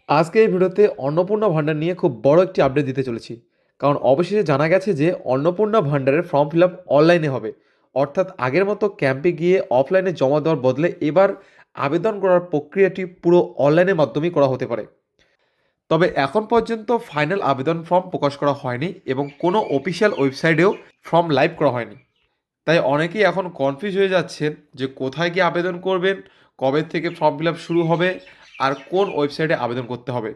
আজকে এই ভিডিওতে অন্নপূর্ণা ভান্ডার নিয়ে খুব বড় একটি আপডেট দিতে চলেছি। কারণ অবশেষে জানা গেছে যে অন্নপূর্ণা ভান্ডারের ফর্ম ফিল আপ অনলাইনে হবে। অর্থাৎ আগের মতো ক্যাম্পে গিয়ে অফলাইনে জমা দেওয়ার বদলে এবার আবেদন করার প্রক্রিয়াটি পুরো অনলাইনের মাধ্যমেই করা হতে পারে। তবে এখন পর্যন্ত ফাইনাল আবেদন ফর্ম প্রকাশ করা হয়নি এবং কোনো অফিসিয়াল ওয়েবসাইটেও ফর্ম লাইভ করা হয়নি। তাই অনেকেই এখন কনফিউজ হয়ে যাচ্ছেন যে কোথায় গিয়ে আবেদন করবেন, কবে থেকে ফর্ম ফিল আপ শুরু হবে, আর কোন ওয়েবসাইটে আবেদন করতে হবে।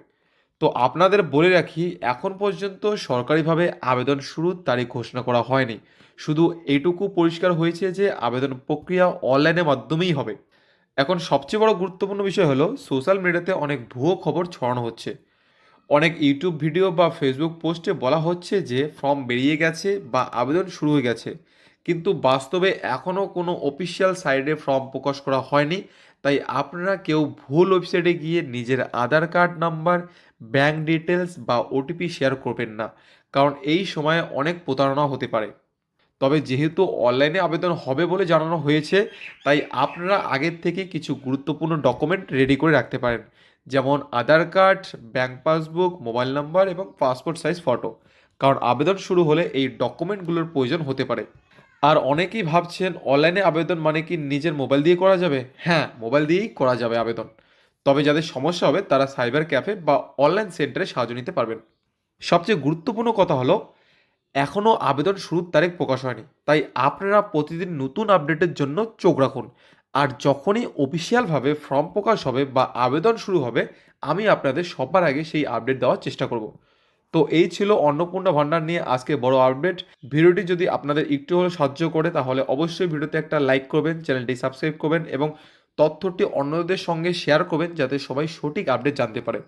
তো আপনাদের বলে রাখি, এখন পর্যন্ত সরকারিভাবে আবেদন শুরুর তারিখ ঘোষণা করা হয়নি। শুধু এইটুকু পরিষ্কার হয়েছে যে আবেদন প্রক্রিয়া অনলাইনের মাধ্যমেই হবে। এখন সবচেয়ে বড় গুরুত্বপূর্ণ বিষয় হলো সোশ্যাল মিডিয়াতে অনেক ভুয়ো খবর ছড়ানো হচ্ছে। অনেক ইউটিউব ভিডিও বা ফেসবুক পোস্টে বলা হচ্ছে যে ফর্ম বেরিয়ে গেছে বা আবেদন শুরু হয়ে গেছে, কিন্তু বাস্তবে এখনও কোনো অফিসিয়াল সাইটে ফর্ম প্রকাশ করা হয়নি। তাই আপনারা কেউ ভুল ওয়েবসাইটে গিয়ে নিজের আধার কার্ড নাম্বার, ব্যাংক ডিটেলস বা ওটিপি শেয়ার করবেন না, কারণ এই সময়ে অনেক প্রতারণা হতে পারে। তবে যেহেতু অনলাইনে আবেদন হবে বলে জানানো হয়েছে, তাই আপনারা আগের থেকে কিছু গুরুত্বপূর্ণ ডকুমেন্ট রেডি করে রাখতে পারেন, যেমন Aadhaar card, bank passbook, mobile number এবং পাসপোর্ট সাইজ ফটো। কারণ আবেদন শুরু হলে এই ডকুমেন্টগুলোর প্রয়োজন হতে পারে। আর অনেকেই ভাবছেন অনলাইনে আবেদন মানে কি নিজের মোবাইল দিয়ে করা যাবে? হ্যাঁ, মোবাইল দিয়েই করা যাবে আবেদন। তবে যাদের সমস্যা হবে তারা সাইবার ক্যাফে বা অনলাইন সেন্টারে সাহায্য নিতে পারবেন। সবচেয়ে গুরুত্বপূর্ণ কথা হলো, এখনও আবেদন শুরুর তারিখ প্রকাশ হয়নি, তাই আপনারা প্রতিদিন নতুন আপডেটের জন্য চোখ রাখুন। আর যখনই অফিসিয়ালভাবে ফর্ম প্রকাশ হবে বা আবেদন শুরু হবে, আমি আপনাদের সবার আগে সেই আপডেট দেওয়ার চেষ্টা করব। তো এই ছিল অন্নপূর্ণা ভান্ডার নিয়ে আজকে বড় আপডেট। ভিডিওটি যদি আপনাদের একটু হলেও সাহায্য করে তাহলে অবশ্যই ভিডিওতে একটা লাইক করবেন, চ্যানেলটি সাবস্ক্রাইব করবেন এবং তথ্যটি অন্যদের সঙ্গে শেয়ার করবেন যাতে সবাই সঠিক আপডেট জানতে পারে।